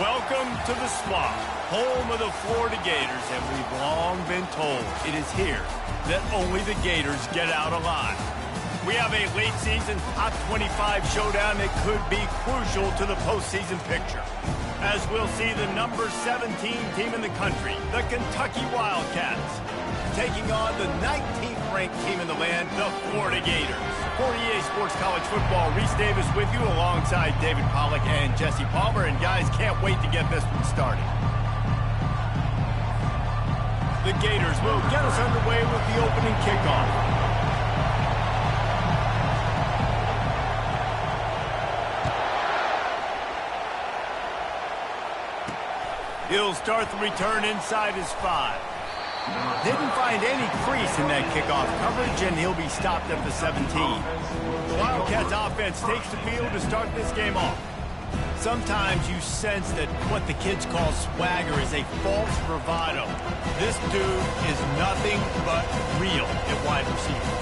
Welcome to the Swamp, home of the Florida Gators, and we've long been told it is here that only the Gators get out alive. We have a late season top 25 showdown that could be crucial to the postseason picture, as we'll see the number 17 team in the country, the Kentucky Wildcats, taking on the 19th ranked team in the land, the Florida Gators. For EA Sports College Football, Reese Davis with you alongside David Pollack and Jesse Palmer. And guys, can't wait to get this one started. The Gators will get us underway with the opening kickoff. He'll start the return inside his 5. Didn't find any crease in that kickoff coverage, and he'll be stopped at the 17. The Wildcats offense takes the field to start this game off. Sometimes you sense that what the kids call swagger is a false bravado. This dude is nothing but real at wide receiver.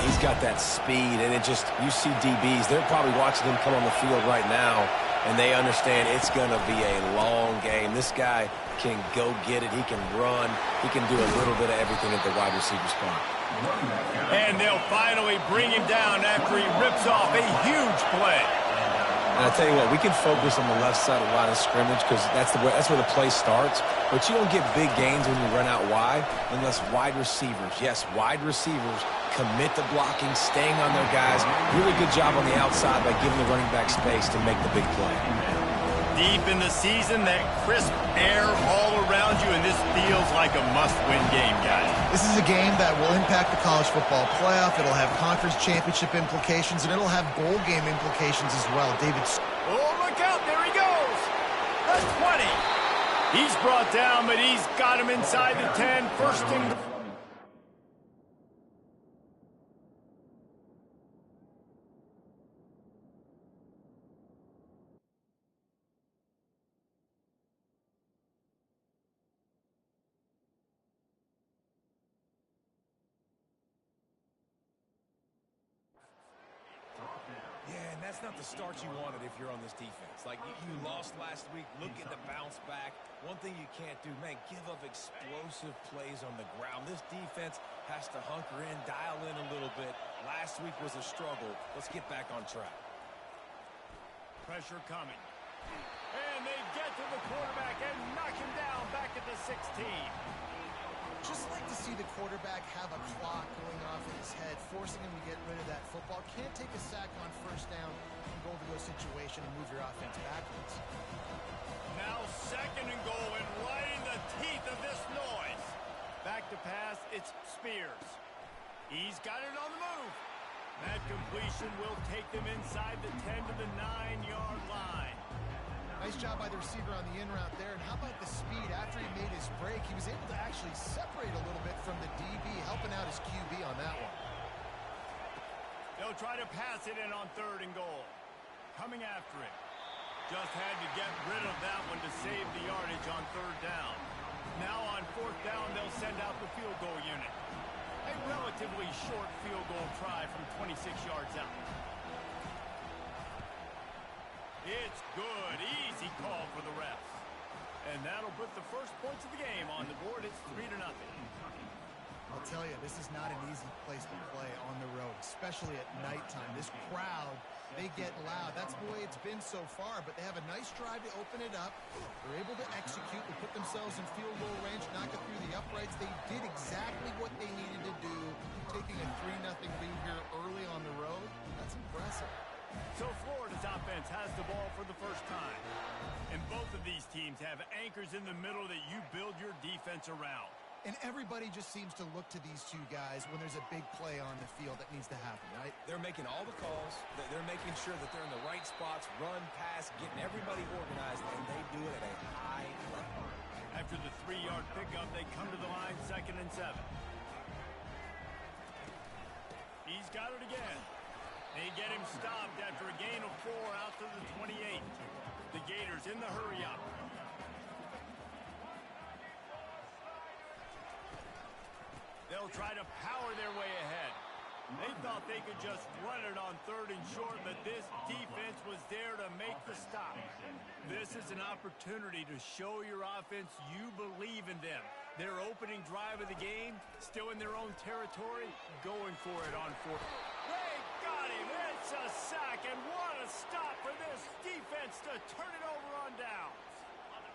He's got that speed, and you see DBs, they're probably watching him come on the field right now, and they understand it's going to be a long game. This guy can go get it. He can run. He can do a little bit of everything at the wide receiver spot. And they'll finally bring him down after he rips off a huge play. And I'll tell you what, we can focus on the left side of the line of scrimmage because that's where the play starts. But you don't get big gains when you run out wide unless wide receivers, yes, wide receivers, commit to blocking, staying on their guys. Really good job on the outside by giving the running back space to make the big play. Deep in the season, that crisp air all around you, and this feels like a must-win game, guys. This is a game that will impact the college football playoff. It'll have conference championship implications, and it'll have bowl game implications as well. Oh, look out. There he goes. The 20. He's brought down, but he's got him inside the 10. First and... That's not the start you wanted if you're on this defense. Like, you lost last week. Look at the bounce back. One thing you can't do, man, give up explosive plays on the ground. This defense has to hunker in, dial in a little bit. Last week was a struggle. Let's get back on track. Pressure coming. And they get to the quarterback and knock him down back at the 16. Just like to see the quarterback have a clock going off in his head, forcing him to get rid of that football. Can't take a sack on first down and go over those situation and move your offense backwards. Now second and goal, and right in the teeth of this noise. Back to pass, it's Spears. He's got it on the move. That completion will take them inside the 10 to the 9-yard line. Nice job by the receiver on the in route there. And how about the speed after he made his break? He was able to actually separate a little bit from the DB, helping out his QB on that one. They'll try to pass it in on third and goal. Coming after it. Just had to get rid of that one to save the yardage on third down. Now on fourth down, they'll send out the field goal unit. A relatively short field goal try from 26 yards out. It's good. Easy call for the refs. And that'll put the first points of the game on the board. It's 3-0. I'll tell you, this is not an easy place to play on the road, especially at nighttime. This crowd, they get loud. That's the way it's been so far, but they have a nice drive to open it up. They're able to execute. They put themselves in field goal range, knock it through the uprights. They did exactly what they needed to do, taking a 3-0 lead here early on the road. That's impressive. So Florida's offense has the ball for the first time. And both of these teams have anchors in the middle that you build your defense around. And everybody just seems to look to these two guys when there's a big play on the field that needs to happen, right? They're making all the calls. They're making sure that they're in the right spots, run, pass, getting everybody organized, and they do it at a high level. After the 3-yard pickup, they come to the line, 2nd and 7. He's got it again. They get him stopped after a gain of 4 out to the 28. The Gators in the hurry-up. They'll try to power their way ahead. They thought they could just run it on 3rd and short, but this defense was there to make the stop. This is an opportunity to show your offense you believe in them. Their opening drive of the game, still in their own territory, going for it on 4th. They got him. It's a sack, and what a stop for this defense to turn it over on downs.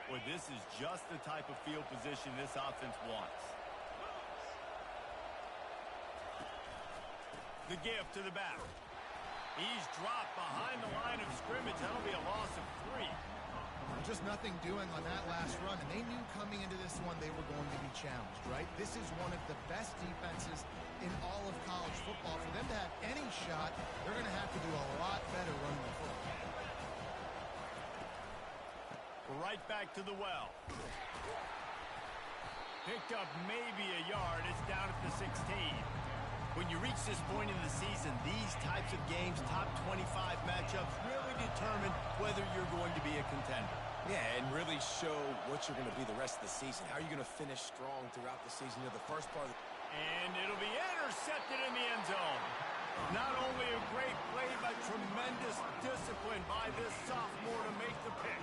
Well, this is just the type of field position this offense wants. The give to the back. He's dropped behind the line of scrimmage. That'll be a loss of 3. Just nothing doing on that last run, and they knew coming into this one they were going to be challenged, right? This is one of the best defenses in all of college football. For them to have any shot, they're going to have to do a lot better running the football. Right back to the well. Picked up maybe a yard. It's down at the 16. When you reach this point in the season, these types of games, top 25 matchups, really determine whether you're going to be a contender. Yeah, and really show what you're going to be the rest of the season. How are you going to finish strong throughout the season? The first part of the... And it'll be intercepted in the end zone. Not only a great play, but tremendous discipline by this sophomore to make the pick.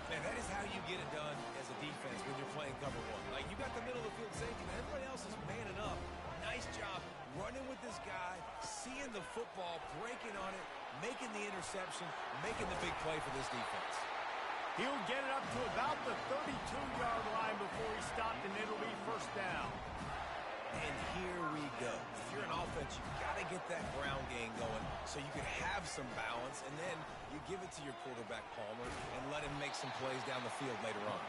Man, that is how you get it done as a defense when you're playing cover 1. Like, you got the middle of the field safety, and everybody else is manning up. Nice job running with this guy, seeing the football, breaking on it, making the interception, making the big play for this defense. He'll get it up to about the 32-yard line before he stopped, and it'll be first down. And here we go. If you're an offense, you've got to get that ground game going so you can have some balance, and then you give it to your quarterback, Palmer, and let him make some plays down the field later on.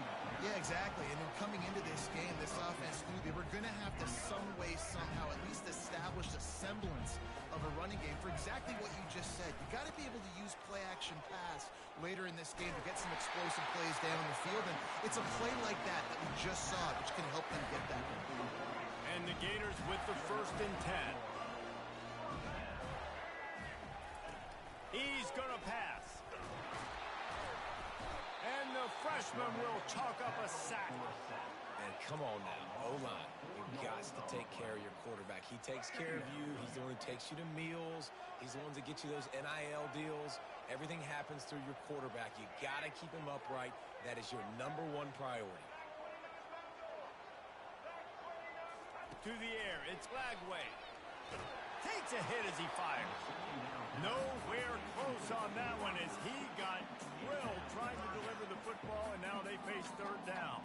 Yeah, exactly. And then coming into this game, this offense knew they were going to have to some way, somehow, at least establish a semblance of a running game for exactly what you just said. You got to be able to use play-action pass later in this game to get some explosive plays down the field, and it's a play like that that we just saw, which can help them get that. And the Gators with the 1st and 10. He's going to pass. And the freshman will chalk up a sack. And come on now, O-line. You've got to take care of your quarterback. He takes care of you. He's the one who takes you to meals. He's the one that gets you those NIL deals. Everything happens through your quarterback. You got to keep him upright. That is your #1 priority. To the air, it's Lagway. Takes a hit as he fires. Nowhere close on that one as he got drilled trying to deliver the football, and now they face 3rd down.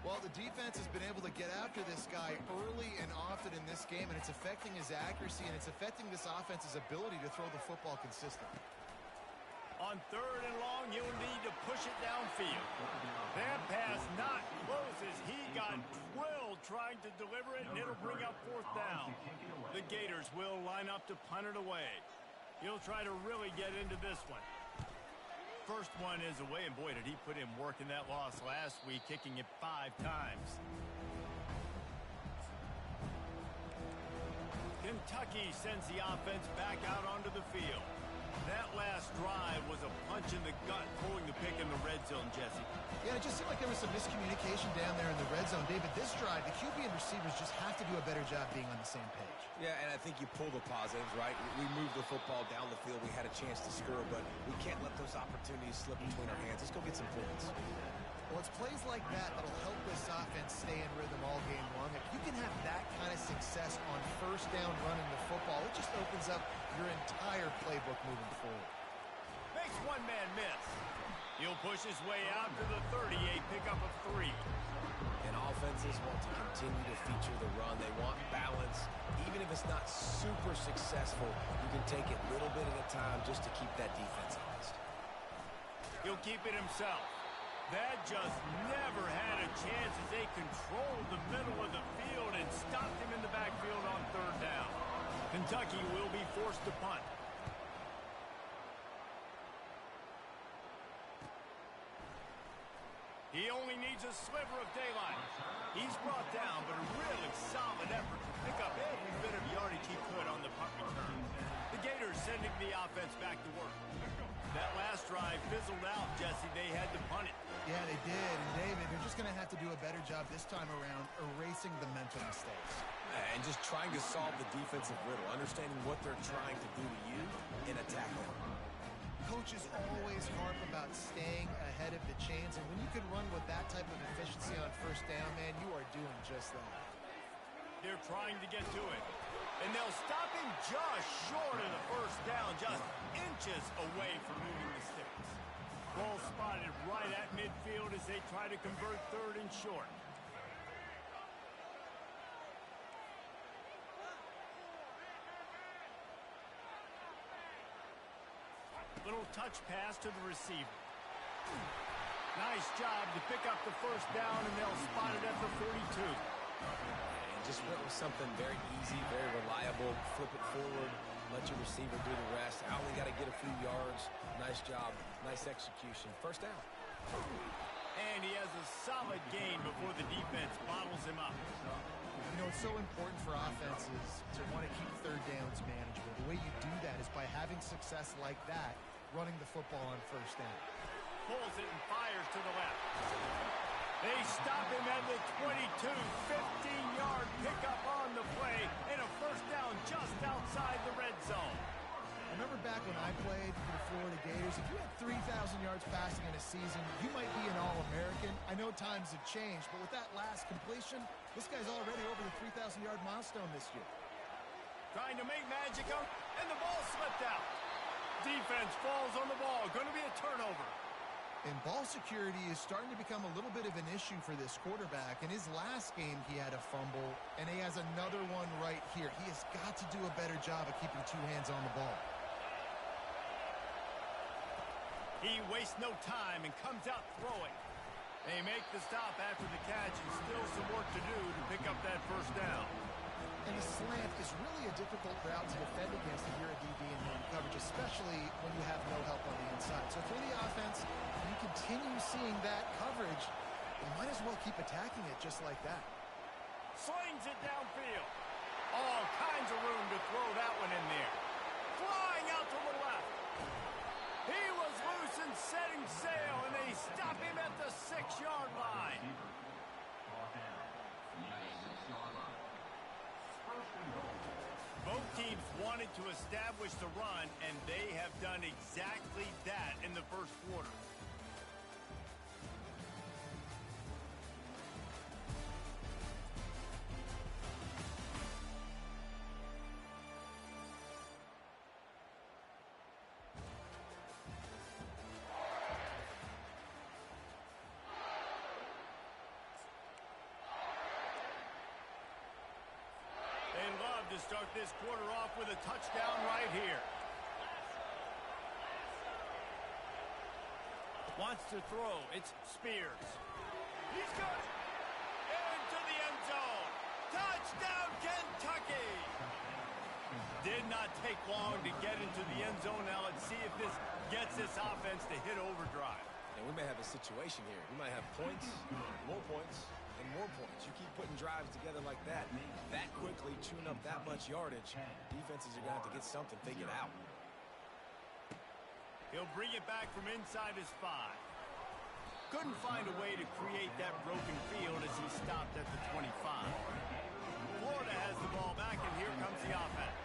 Well, the defense has been able to get after this guy early and often in this game, and it's affecting his accuracy, and it's affecting this offense's ability to throw the football consistently. On 3rd and long, he'll need to push it downfield. That pass not close as he got drilled trying to deliver it, and it'll bring up 4th down. The Gators will line up to punt it away. He'll try to really get into this one. First one is away, and boy, did he put in work in that loss last week, kicking it 5 times. Kentucky sends the offense back out onto the field. That last drive was a punch in the gut, pulling the pick in the red zone, Jesse. Yeah, it just seemed like there was some miscommunication down there in the red zone. David, this drive, the QB and receivers just have to do a better job being on the same page. Yeah, and I think you pull the positives, right? We moved the football down the field. We had a chance to score, but we can't let those opportunities slip between our hands. Let's go get some points. Well, it's plays like that that'll help this offense stay in rhythm all game long. If you can have that kind of success on 1st down running the football, it just opens up your entire playbook moving forward. Makes one man miss. He'll push his way out to the 38, pick up a 3. And offenses want to continue to feature the run. They want balance. Even if it's not super successful, you can take it little bit at a time just to keep that defense honest. He'll keep it himself. That just never had a chance as they controlled the middle of the field and stopped him in the backfield on 3rd down. Kentucky will be forced to punt. He only only needs a sliver of daylight. He's brought down, but a really solid effort to pick up every bit of yardage he could on the punt return. The Gators sending the offense back to work. That last drive fizzled out, Jesse. They had to punt it. Yeah, they did. And, David, they're just going to have to do a better job this time around erasing the mental mistakes. And just trying to solve the defensive riddle, understanding what they're trying to do to you and attack them. Coaches always harp about staying ahead of the chains, and when you can run with that type of efficiency on first down, man, you are doing just that. They're trying to get to it. And they'll stop him just short of the first down, just inches away from moving the sticks. Ball spotted right at midfield as they try to convert third and short. Little touch pass to the receiver. Nice job to pick up the first down, and they'll spot it at the 42. And just went with something very easy, very reliable. Flip it forward, let your receiver do the rest. I only got to get a few yards. Nice job, nice execution. First down. And he has a solid gain before the defense bottles him up. You know, it's so important for offenses to want to keep third downs manageable. The way you do that is by having success like that, running the football on first down. Pulls it and fires to the left. They stop him at the 22, 15-yard pickup on the play, and a first down just outside the red zone. I remember back when I played for the Florida Gators, if you had 3,000 yards passing in a season, you might be an All-American. I know times have changed, but with that last completion, this guy's already over the 3,000-yard milestone this year. Trying to make magic up, and the ball slipped out. Defense falls on the ball. Going to be a turnover. And ball security is starting to become a little bit of an issue for this quarterback. In his last game, he had a fumble, and he has another one right here. He has got to do a better job of keeping two hands on the ball. He wastes no time and comes out throwing. They make the stop after the catch, and still some work to do to pick up that first down. And the slant is really a difficult route to defend against if you're a DB in man coverage, especially when you have no help on the inside. So for the offense, you continue seeing that coverage, you might as well keep attacking it just like that. Slings it downfield. All kinds of room to throw that one in there. Flying out to the left. He was loose and setting sail, and they stop him at the 6-yard line. Both teams wanted to establish the run, and they have done exactly that in the first quarter. They love to start this quarter off with a touchdown right here. Wants to throw. It's Spears. He's got it. Into the end zone. Touchdown, Kentucky. Did not take long to get into the end zone. Now let's see if this gets this offense to hit overdrive. And we may have a situation here. We might have points, more points, and more points. You keep putting drives together like that quickly, chewing up that much yardage, defenses are going to have to get something figured out. He'll bring it back from inside his 5. Couldn't find a way to create that broken field as he stopped at the 25. Florida has the ball back, and here comes the offense.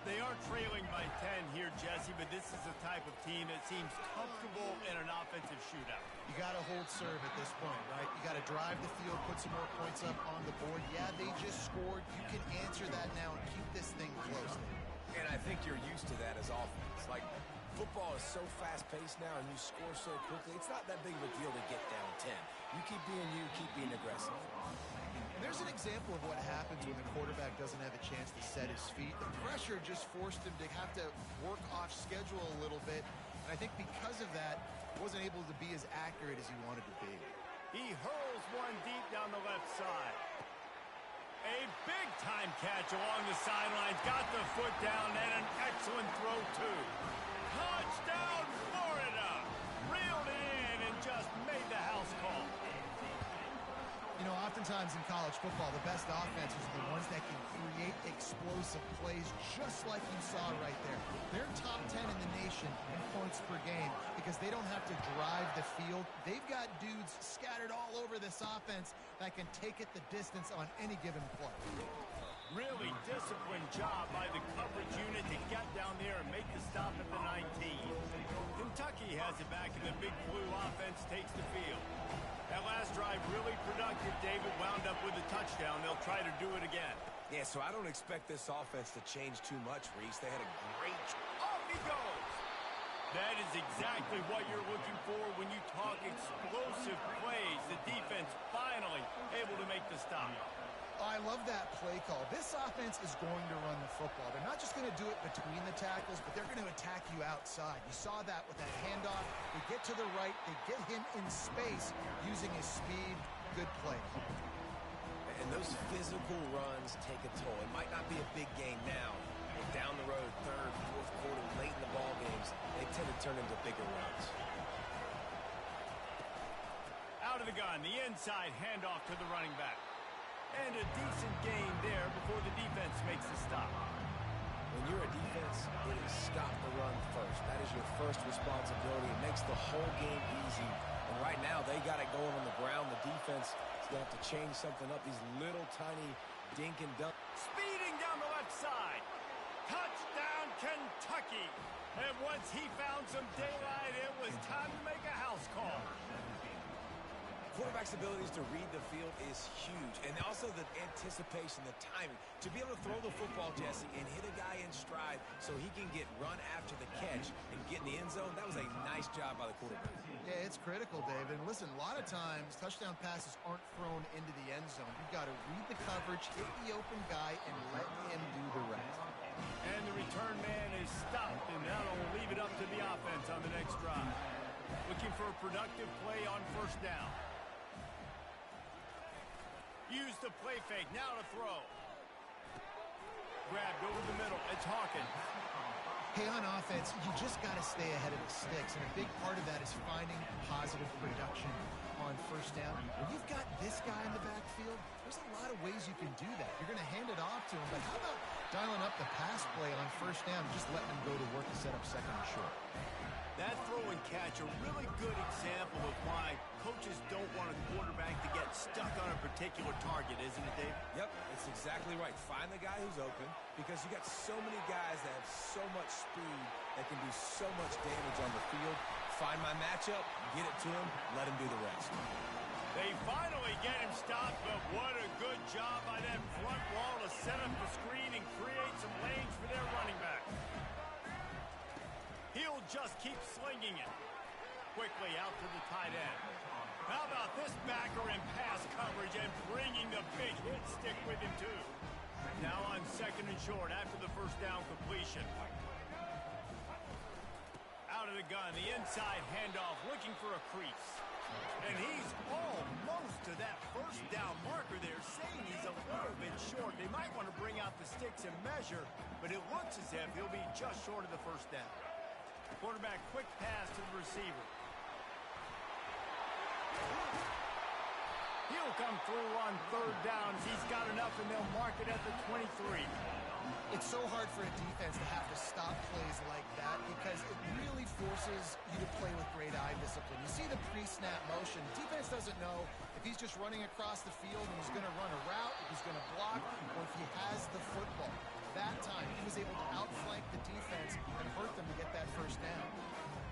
They are trailing by 10 here, Jesse, but this is the type of team that seems comfortable in an offensive shootout. You got to hold serve at this point, right? You got to drive the field, put some more points up on the board. Yeah, they just scored. You can answer that now and keep this thing close. And I think you're used to that as offense. Like, football is so fast-paced now, and you score so quickly, it's not that big of a deal to get down 10. You keep being aggressive. And there's an example of what happens when the quarterback doesn't have a chance to set his feet. The pressure just forced him to have to work off schedule a little bit. And I think because of that, wasn't able to be as accurate as he wanted to be. He hurls one deep down the left side. A big-time catch along the sidelines. Got the foot down and an excellent throw, too. Touchdown, Florida! Reeled it in and just made the house call. You know, oftentimes in college football, the best offenses are the ones that can create explosive plays just like you saw right there. They're top 10 in the nation in points per game because they don't have to drive the field. They've got dudes scattered all over this offense that can take it the distance on any given play. Really disciplined job by the coverage unit to get down there and make the stop at the 19. Kentucky has it back, and the Big Blue offense takes the field. That last drive really productive. David wound up with a touchdown. They'll try to do it again. Yeah, so I don't expect this offense to change too much, Reese. They had a great... Off he goes! That is exactly what you're looking for when you talk explosive plays. The defense finally able to make the stop. I love that play call. This offense is going to run the football. They're not just going to do it between the tackles, but they're going to attack you outside. You saw that with that handoff. They get to the right. They get him in space using his speed. Good play call. And those physical runs take a toll. It might not be a big game now, but down the road, third, fourth quarter, late in the ball games, they tend to turn into bigger runs. Out of the gun, the inside handoff to the running back. And a decent gain there before the defense makes the stop. When you're a defense, it is stop the run first. That is your first responsibility. It makes the whole game easy. And right now, they got it going on the ground. The defense is going to have to change something up. These little tiny dink and dunk. Speeding down the left side. Touchdown, Kentucky. And once he found some daylight, it was time to make a house call. Quarterback's abilities to read the field is huge, and also the anticipation, the timing. To be able to throw the football, Jesse, and hit a guy in stride so he can get run after the catch and get in the end zone, that was a nice job by the quarterback. Yeah, it's critical, David. And listen, a lot of times, touchdown passes aren't thrown into the end zone. You've got to read the coverage, hit the open guy, and let him do the rest. And the return man is stopped, and that'll leave it up to the offense on the next drive. Looking for a productive play on first down. Use the play fake. Now to throw. Grabbed over the middle. It's Hawkins. Hey, on offense, you just got to stay ahead of the sticks, and a big part of that is finding positive production on first down. When you've got this guy in the backfield, there's a lot of ways you can do that. You're going to hand it off to him, but how about dialing up the pass play on first down and just letting him go to work to set up second and short? That throw and catch, a really good example of why coaches don't want a quarterback to get stuck on a particular target, isn't it, Dave? Yep, it's exactly right. Find the guy who's open, because you got so many guys that have so much speed that can do so much damage on the field. Find my matchup, get it to him, let him do the rest. They finally get him stopped, but what a good job by that front wall to set up the screen and create some lanes for their running back. He'll just keep slinging it. Quickly out to the tight end. How about this backer in pass coverage and bringing the big hit stick with him, too. Now on second and short after the first down completion. Out of the gun, the inside handoff, looking for a crease. And he's almost to that first down marker there, saying he's a little bit short. They might want to bring out the sticks and measure, but it looks as if he'll be just short of the first down. Quarterback, quick pass to the receiver. He'll come through on third down. He's got enough, and they'll mark it at the 23. It's so hard for a defense to have to stop plays like that because it really forces you to play with great eye discipline. You see the pre-snap motion. Defense doesn't know if he's just running across the field and he's going to run a route, if he's going to block, or if he has the football. That time, he was able to outflank the defense and hurt them to get that first down.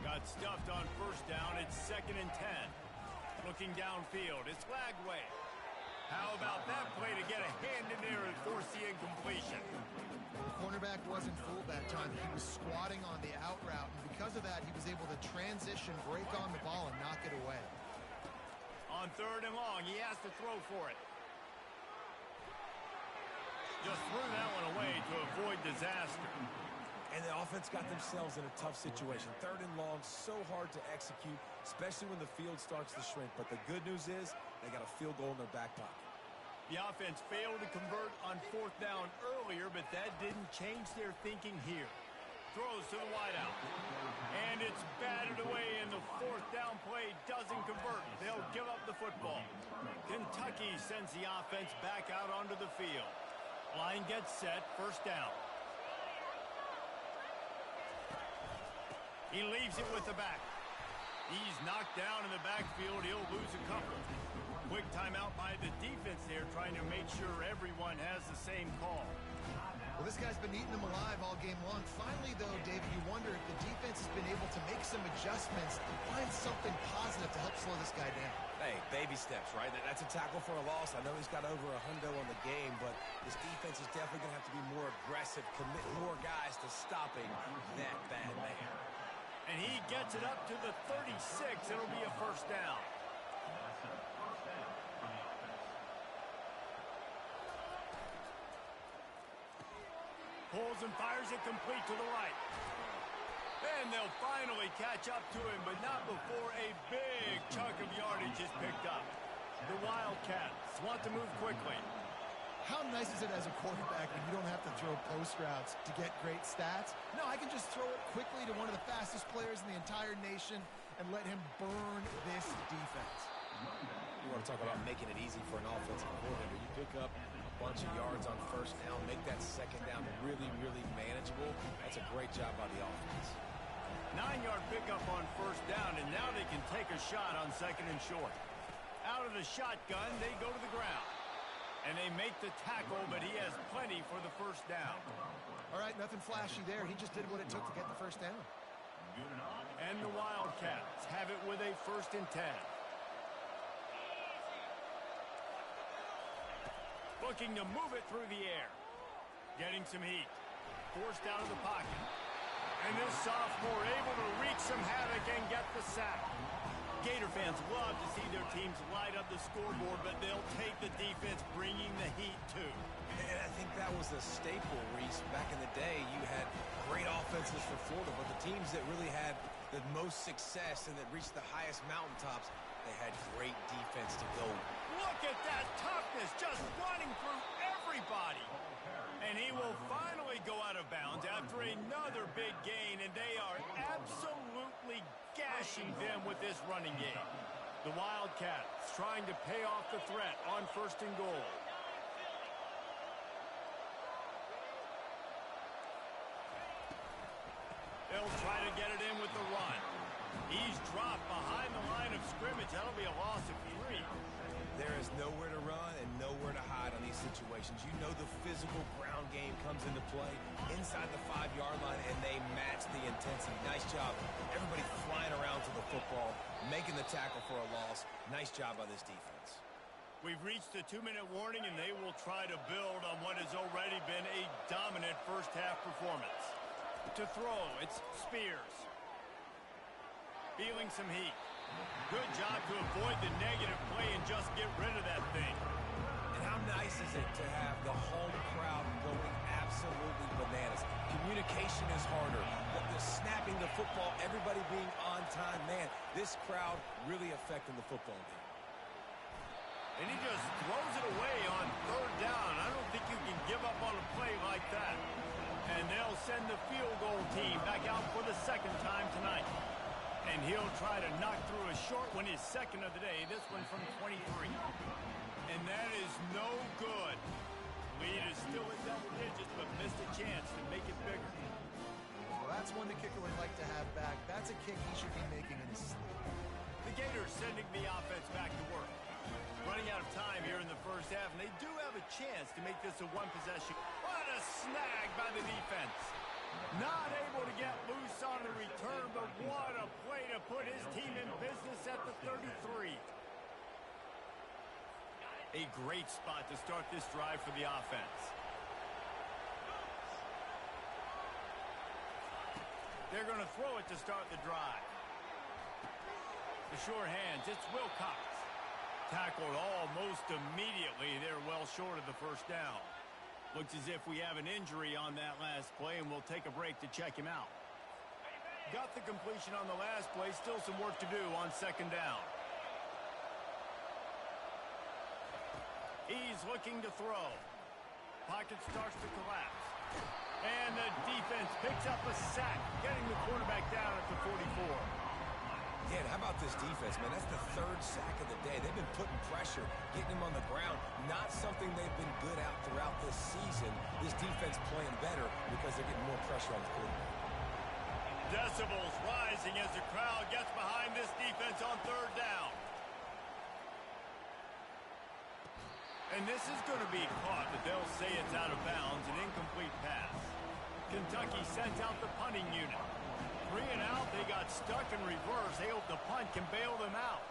Got stuffed on first down. It's 2nd and 10. Looking downfield. It's Lagway. How about that play to get a hand in there and force the incompletion? The cornerback wasn't fooled that time. He was squatting on the out route, and because of that, he was able to transition, break on the ball, and knock it away. On third and long, he has to throw for it. Just threw that one away to avoid disaster. And the offense got themselves in a tough situation. Third and long, so hard to execute, especially when the field starts to shrink. But the good news is they got a field goal in their back pocket. The offense failed to convert on fourth down earlier, but that didn't change their thinking here. throws to the wideout. And it's batted away, and the fourth down play doesn't convert. They'll give up the football. Kentucky sends the offense back out onto the field. Line gets set, first down. He leaves it with the back. He's knocked down in the backfield. He'll lose a couple. Quick timeout by the defense there, trying to make sure everyone has the same call. Well, this guy's been eating them alive all game long. Finally, though, David, you wonder if the defense has been able to make some adjustments and find something positive to help slow this guy down. Hey, baby steps, right? That's a tackle for a loss. I know he's got over a hundo on the game, but this defense is definitely going to have to be more aggressive, commit more guys to stopping that bad man. And he gets it up to the 36. It'll be a first down. Pulls and fires it complete to the right. And they'll finally catch up to him, but not before a big chunk of yardage is picked up. The Wildcats want to move quickly. How nice is it as a quarterback when you don't have to throw post routes to get great stats? No, I can just throw it quickly to one of the fastest players in the entire nation and let him burn this defense. You want to talk about making it easy for an offensive coordinator. You pick up a bunch of yards on first down, make that second down really, really manageable. That's a great job by the offense. 9-yard pickup on first down, and now they can take a shot on second and short. Out of the shotgun, they go to the ground. And they make the tackle, but he has plenty for the first down. All right, nothing flashy there. He just did what it took to get the first down. And the Wildcats have it with a 1st and 10. Looking to move it through the air. Getting some heat. Forced out of the pocket. And this sophomore able to wreak some havoc and get the sack. Gator fans love to see their teams light up the scoreboard, but they'll take the defense bringing the heat too. And I think that was a staple, Reese. Back in the day, you had great offenses for Florida, but the teams that really had the most success and that reached the highest mountaintops, they had great defense to go. Look at that toughness, just running through everybody. And he will finally go out of bounds after another big gain, and they are absolutely gashing them with this running game. The Wildcats trying to pay off the threat on 1st and goal. They'll try to get it in with the run. He's dropped behind the line of scrimmage. That'll be a loss of 3. There is nowhere to run and nowhere to hide on these situations. You know the physical ground game comes into play inside the 5-yard line, and they match the intensity. Nice job. Everybody flying around to the football, making the tackle for a loss. Nice job by this defense. We've reached the 2-minute warning, and they will try to build on what has already been a dominant first-half performance. To throw, it's Spears. Feeling some heat. Good job to avoid the negative play and just get rid of that thing. And how nice is it to have the home crowd going absolutely bananas? Communication is harder. The snapping the football, everybody being on time. Man, this crowd really affecting the football game. And he just throws it away on 3rd down. I don't think you can give up on a play like that. And they'll send the field goal team back out for the 2nd time tonight. And he'll try to knock through a short one, his 2nd of the day, this one from 23. And that is no good. Lead is still in double digits, but missed a chance to make it bigger. Well, that's one the kicker would like to have back. That's a kick he should be making in his sleep. The Gators sending the offense back to work. Running out of time here in the first half, and they do have a chance to make this a 1-possession. What a snag by the defense. Not able to get loose on the return, but what a play to put his team in business at the 33. A great spot to start this drive for the offense. They're going to throw it to start the drive. The sure hands, it's Wilcox. Tackled almost immediately. They're well short of the first down. Looks as if we have an injury on that last play, and we'll take a break to check him out. Got the completion on the last play. Still some work to do on 2nd down. He's looking to throw. Pocket starts to collapse. And the defense picks up a sack, getting the quarterback down at the 44. Yeah, and how about this defense, man? That's the third sack of the day. They've been putting pressure, getting him on the ground. Not something they've been good at throughout this season. This defense playing better because they're getting more pressure on the quarterback. Decibels rising as the crowd gets behind this defense on third down. And this is going to be caught, but they'll say it's out of bounds, an incomplete pass. Kentucky sends out the punting unit. 3 and out, they got stuck in reverse. They hope the punt can bail them out.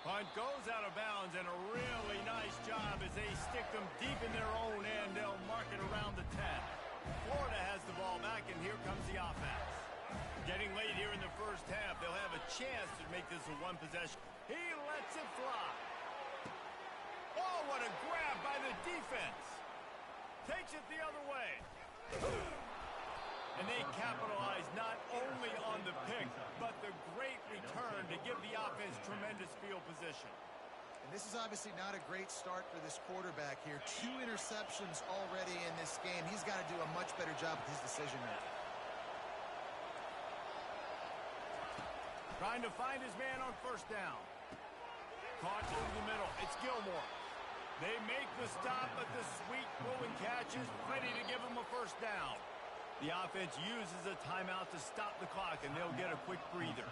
Punt goes out of bounds, and a really nice job as they stick them deep in their own end. They'll mark it around the 10. Florida has the ball back, and here comes the offense. Getting late here in the first half, they'll have a chance to make this a one possession. He lets it fly. Oh, what a grab by the defense. Takes it the other way. And they capitalize not only on the pick, but the great return to give the offense tremendous field position. And this is obviously not a great start for this quarterback here. 2 interceptions already in this game. He's got to do a much better job with his decision making. Trying to find his man on first down. Caught over the middle. It's Gilmore. They make the stop, but the sweet rolling catch is ready to give him a first down. The offense uses a timeout to stop the clock, and they'll get a quick breather.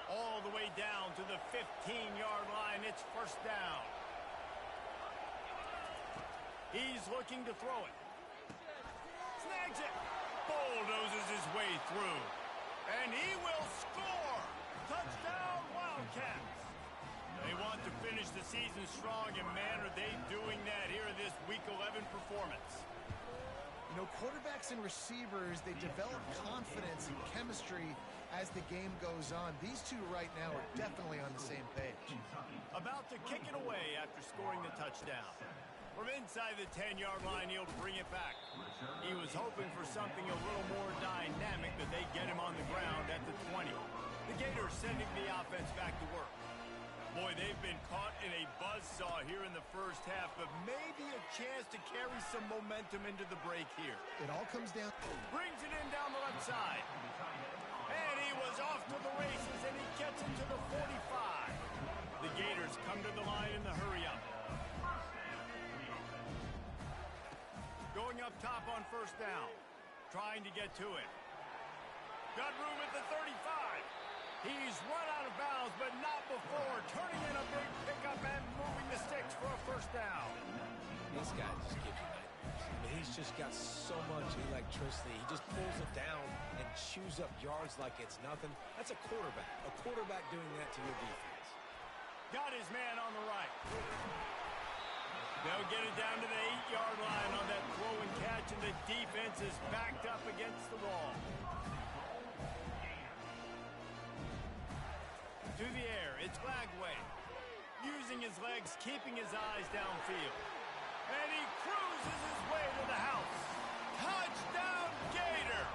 All the way down to the 15-yard line. It's first down. He's looking to throw it. Snags it. Bulldozes his way through. And he will score. Touchdown, Wildcats. They want to finish the season strong, and man, are they doing that here in this Week 11 performance. You know, quarterbacks and receivers, they develop confidence and chemistry as the game goes on. These two right now are definitely on the same page. About to kick it away after scoring the touchdown. From inside the 10-yard line, he'll bring it back. He was hoping for something a little more dynamic, but they get him on the ground at the 20. The Gators sending the offense back to work. Boy, they've been caught in a buzzsaw here in the first half, but maybe a chance to carry some momentum into the break here. It all comes down. Brings it in down the left side. And he was off to the races, and he gets it to the 45. The Gators come to the line in the hurry-up. Going up top on first down. Trying to get to it. Got room at the 35. He's run out of bounds, but not before. Turning in a big pickup and moving the sticks for a first down. This guy just gives you nightmares. I mean, he's just got so much electricity. He just pulls it down and chews up yards like it's nothing. That's a quarterback. A quarterback doing that to your defense. Got his man on the right. They'll get it down to the 8-yard line on that throw and catch, and the defense is backed up against the wall. To the air, it's Lagway. Using his legs, keeping his eyes downfield. And he cruises his way to the house. Touchdown, Gator!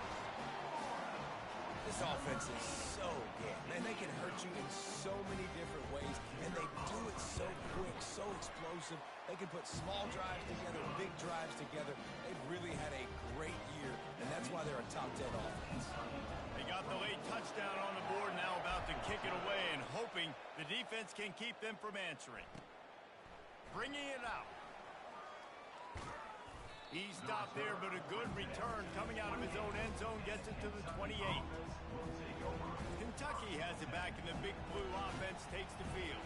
This offense is so good. Man, they can hurt you in so many different ways, and they do it so quick, so explosive. They can put small drives together, big drives together. They've really had a great year, and that's why they're a top 10 offense. They got the late touchdown on the board, now about to kick it away and hoping the defense can keep them from answering. Bringing it out. He stopped there, but a good return coming out of his own end zone gets it to the 28. Kentucky has it back, and the big blue offense takes the field.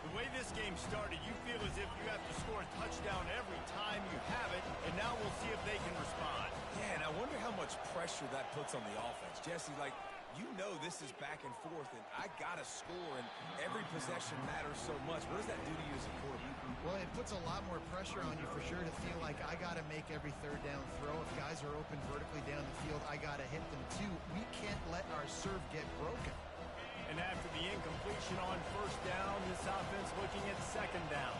The way this game started, you feel as if you have to score a touchdown every time you have it, and now we'll see if they can respond. Yeah, and I wonder how much pressure that puts on the offense. Jesse, like, you know this is back and forth, and I got to score, and every possession matters so much. What does that do to you as a quarterback? Well, it puts a lot more pressure on you for sure to feel like I got to make every third down throw. If guys are open vertically down the field, I got to hit them too. We can't let our serve get broken. And after the incompletion on first down, this offense looking at second down.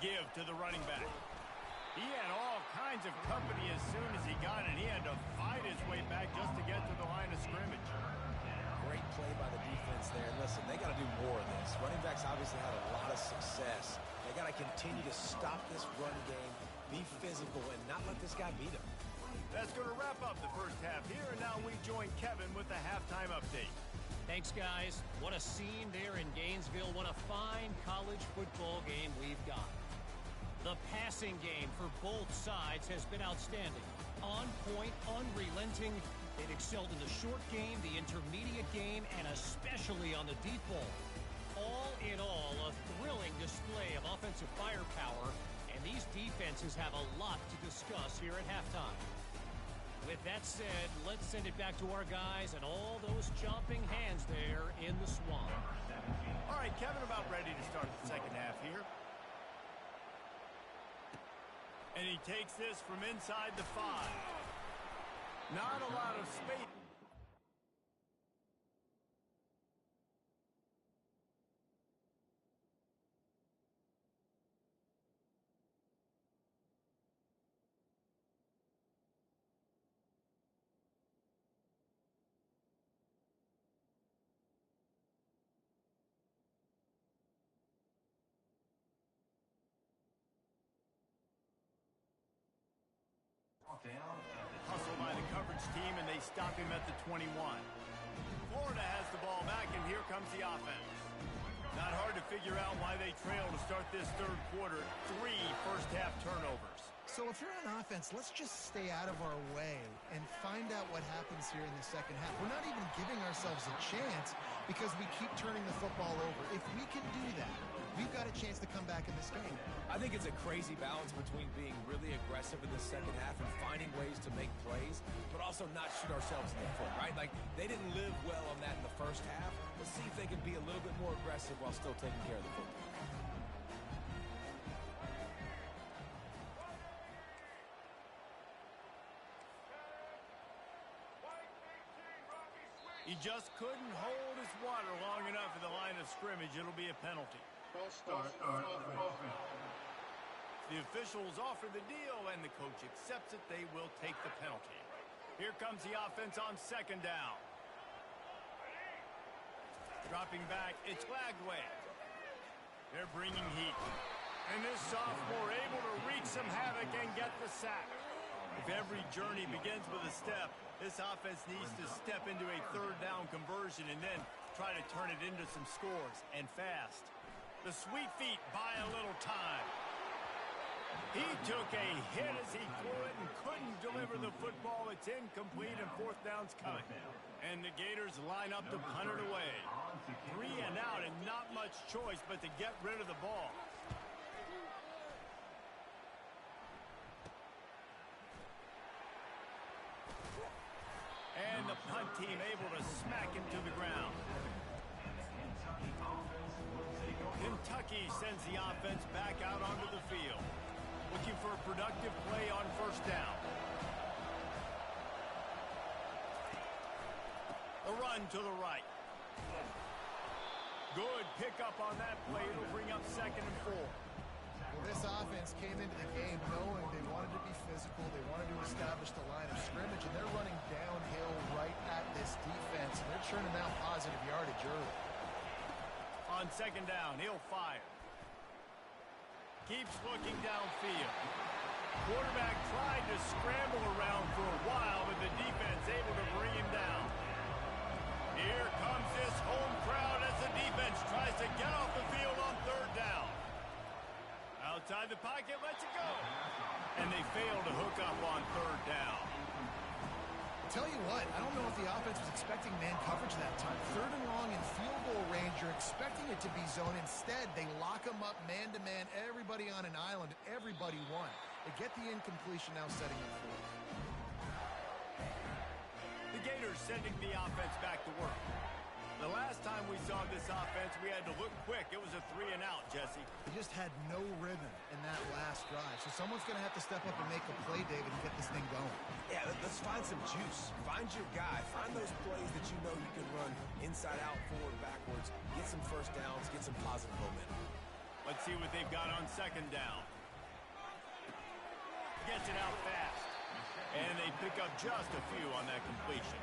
Give to the running back. He had all kinds of company as soon as he got it. He had to fight his way back just to get to the line of scrimmage. Great play by the defense there. And listen, they got to do more of this. Running backs obviously had a lot of success. They got to continue to stop this run game, be physical, and not let this guy beat him. That's going to wrap up the first half here, and now we join Kevin with the halftime update. Thanks, guys. What a scene there in Gainesville. What a fine college football game we've got. The passing game for both sides has been outstanding. On point, unrelenting. They've excelled in the short game, the intermediate game, and especially on the deep ball. All in all, a thrilling display of offensive firepower, and these defenses have a lot to discuss here at halftime. With that said, let's send it back to our guys and all those chomping hands there in the swamp. All right, Kevin, about ready to start the second half here. And he takes this from inside the 5. Not a lot of space. Hustled by the coverage team, and they stop him at the 21. Florida has the ball back, and here comes the offense. Not hard to figure out why they trail to start this third quarter. 3 first-half turnovers. So if you're on offense, let's just stay out of our way and find out what happens here in the second half. We're not even giving ourselves a chance because we keep turning the football over. If we can do that, we've got a chance to come back in this game. I think it's a crazy balance between being really aggressive in the second half and finding ways to make plays, but also not shoot ourselves in the foot, right? Like, they didn't live well on that in the first half. Let's see if they can be a little bit more aggressive while still taking care of the football. He just couldn't hold his water long enough at the line of scrimmage. It'll be a penalty. Start. The officials offer the deal, and the coach accepts it. They will take the penalty. Here comes the offense on second down. Dropping back, it's Lagway. They're bringing heat. And this sophomore able to wreak some havoc and get the sack. If every journey begins with a step, this offense needs to step into a third down conversion and then try to turn it into some scores, and fast. The sweet feet buy a little time. He took a hit as he threw it and couldn't deliver the football. It's incomplete, and fourth down's coming. And the Gators line up to punt it away. 3 and out, and not much choice but to get rid of the ball. And the punt team able to smack him to the ground. Kentucky sends the offense back out onto the field, looking for a productive play on first down. A run to the right. Good pickup on that play. It'll bring up 2nd and 4. Well, this offense came into the game knowing they wanted to be physical, they wanted to establish the line of scrimmage, and they're running downhill right at this defense, and they're churning out positive yardage early. On second down, he'll fire. Keeps looking downfield. Quarterback tried to scramble around for a while, but the defense able to bring him down. Here comes this home crowd as the defense tries to get off the field on third down. Outside the pocket, lets it go. And they fail to hook up on third down. Tell you what, I don't know if the offense was expecting man coverage that time. 3rd and long in field goal range, you're expecting it to be zone. Instead, they lock them up man-to-man, everybody on an island, everybody won. They get the incompletion, now setting up for it. The Gators sending the offense back to work. The last time we saw this offense, we had to look quick. It was a 3 and out, Jesse. They just had no rhythm in that last drive. So someone's going to have to step up and make a play, David, and get this thing going. Yeah, let's find some juice. Find your guy. Find those plays that you know you can run inside out, forward, backwards. Get some first downs. Get some positive momentum. Let's see what they've got on second down. Gets it out fast. And they pick up just a few on that completion.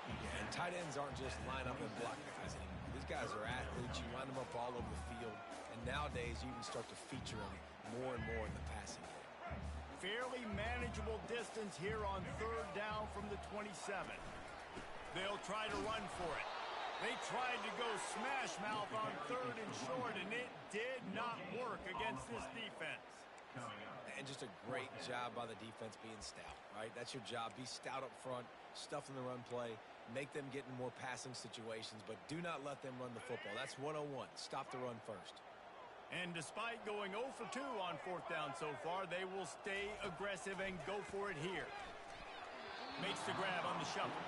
Yeah, and tight ends aren't just line up and block guys anymore. These guys are athletes. You line them up all over the field, and And nowadays, you can start to feature them more and more in the passing game. Fairly manageable distance here on 3rd down from the 27. They'll try to run for it. They tried to go smash mouth on 3rd and short, and it did not work against this defense. And just a great job by the defense being stout, right? That's your job. Be stout up front, stuff in the run play, make them get in more passing situations, but do not let them run the football. That's 101. Stop the run first. And despite going 0 for 2 on 4th down so far, they will stay aggressive and go for it here. Makes the grab on the shuffle.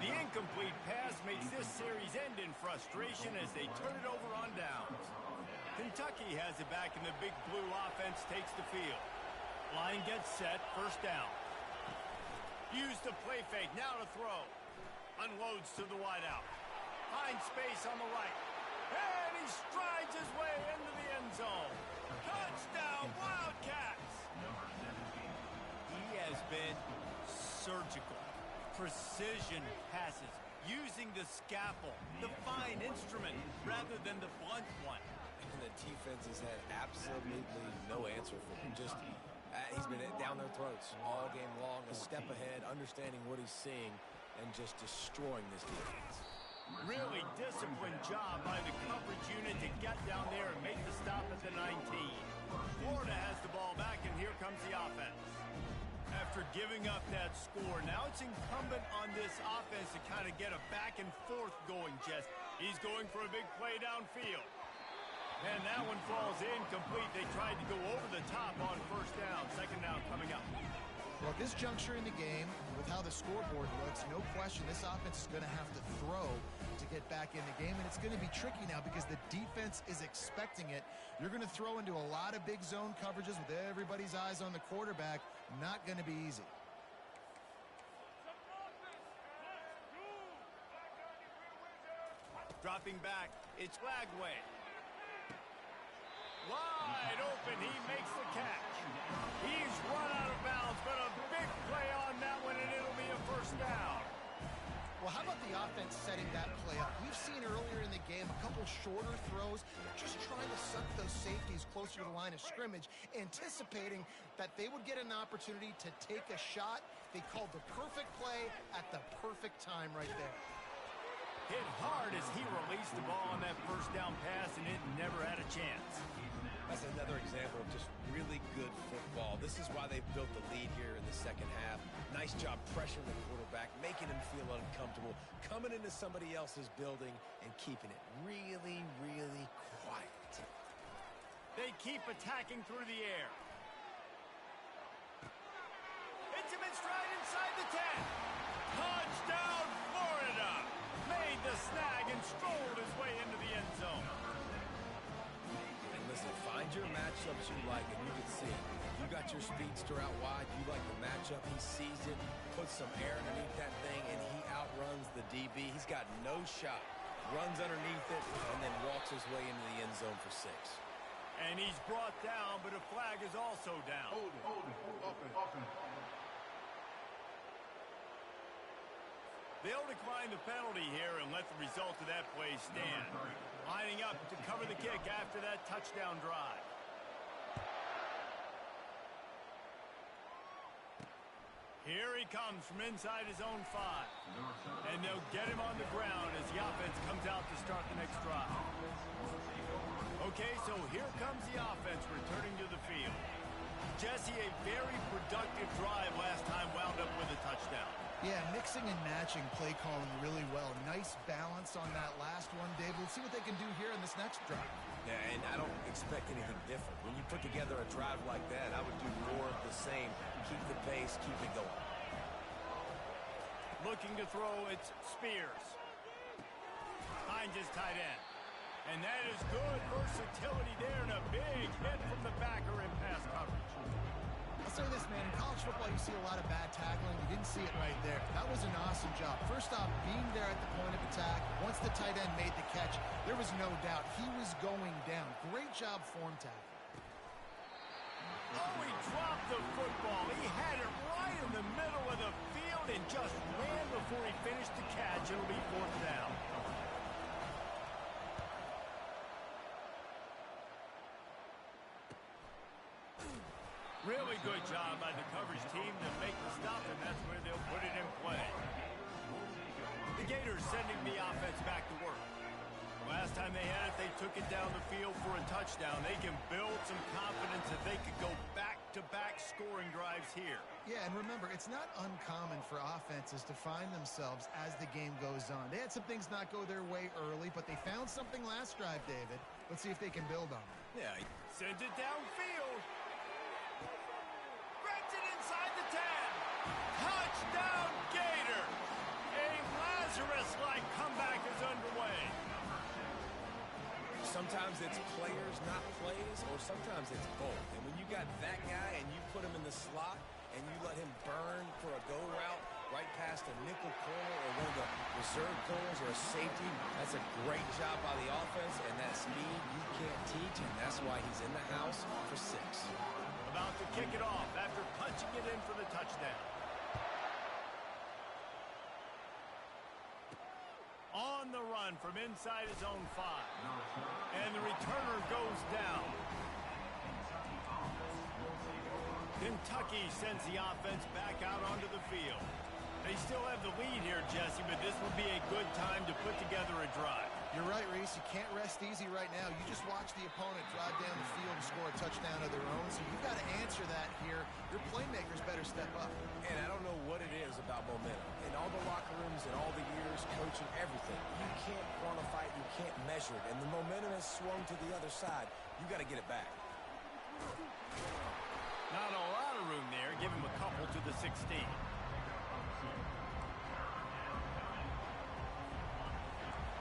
The incomplete pass makes this series end in frustration as they turn it over on downs. Kentucky has it back, and the big blue offense takes the field. Line gets set, 1st down. Use the play fake, now to throw. Unloads to the wideout. Finds space on the right. And he strides his way into the end zone. Touchdown, Wildcats! He has been surgical. Precision passes. Using the scalpel, the fine instrument, rather than the blunt one. And the defense has had absolutely no answer for him. Just, he's been down their throats all game long, a step ahead, understanding what he's seeing, and just destroying this defense. Really disciplined job by the coverage unit to get down there and make the stop at the 19. Florida has the ball back, and here comes the offense. After giving up that score, now it's incumbent on this offense to kind of get a back and forth going, Jess. He's going for a big play downfield. And that one falls incomplete. They tried to go over the top on 1st down. 2nd down coming up. Well, at this juncture in the game, with how the scoreboard looks, no question this offense is going to have to throw to get back in the game, and it's going to be tricky now because the defense is expecting it. You're going to throw into a lot of big zone coverages with everybody's eyes on the quarterback. Not going to be easy. Dropping back, it's Lagway. Wide open, he makes the catch. He's run out of bounds, but a big play on that one, and it'll be a 1st down. Well, how about the offense setting that play up? We've seen earlier in the game a couple shorter throws, just trying to suck those safeties closer to the line of scrimmage, anticipating that they would get an opportunity to take a shot. They called the perfect play at the perfect time right there. Hit hard as he released the ball on that 1st down pass, and it never had a chance. That's another example of just really good football. This is why they've built the lead here in the 2nd half. Nice job pressuring the quarterback, making him feel uncomfortable, coming into somebody else's building and keeping it really, really quiet. They keep attacking through the air. Hits him in stride inside the 10. Touchdown, Florida! Made the snag and strolled his way into the end zone. And listen, find your matchups you like, and you can see it. You got your speedster out wide, you like the matchup, he sees it, puts some air underneath that thing, and he outruns the DB. He's got no shot. Runs underneath it, and then walks his way into the end zone for 6. And he's brought down, but a flag is also down. Hold it. Open. They'll decline the penalty here and let the result of that play stand. Lining up to cover the kick after that touchdown drive. Here he comes from inside his own 5. And they'll get him on the ground as the offense comes out to start the next drive. Okay, so here comes the offense returning to the field. Jesse, a very productive drive last time, wound up with a touchdown. Yeah, mixing and matching play calling really well. Nice balance on that last one, Dave. We'll see what they can do here in this next drive. Yeah, and I don't expect anything different. When you put together a drive like that, I would do more of the same. Keep the pace, keep it going. Looking to throw, it's Spears. Finds his tight end. And that is good versatility there, and a big hit from the backer in pass coverage. I'll say this, man. In college football, you see a lot of bad tackling. You didn't see it right there. That was an awesome job. First off, being there at the point of attack. Once the tight end made the catch, there was no doubt he was going down. Great job form tackle. Oh, he dropped the football. He had it right in the middle of the field and just ran before he finished the catch. It'll be 4th down. Really good job by the coverage team to make the stop, and that's where they'll put it in play. The Gators sending the offense back to work. Last time they had it, they took it down the field for a touchdown. They can build some confidence that they could go back-to-back scoring drives here. Yeah, and remember, it's not uncommon for offenses to find themselves as the game goes on. They had some things not go their way early, but they found something last drive, David. Let's see if they can build on it. Yeah, he sends it downfield. Grabs it inside the 10. Touchdown, Gator! A Lazarus-like comeback is underway. Sometimes it's players, not plays, or sometimes it's both. And when you got that guy and you put him in the slot and you let him burn for a go route right past a nickel corner or one of the reserve corners or a safety, that's a great job by the offense, and that speed you can't teach, and that's why he's in the house for 6. About to kick it off after punching it in for the touchdown. On the run from inside his own 5. And the returner goes down. Kentucky sends the offense back out onto the field. They still have the lead here, Jesse, but this would be a good time to put together a drive. You're right, Reese. You can't rest easy right now. You just watch the opponent drive down the field and score a touchdown of their own, so you've got to answer that here. Your playmakers better step up. And I don't know what it is about momentum. In all the locker rooms and all the years, coaching, everything, you can't quantify it, you can't measure it. And the momentum has swung to the other side. You got to get it back. Not a lot of room there. Give him a couple to the 16.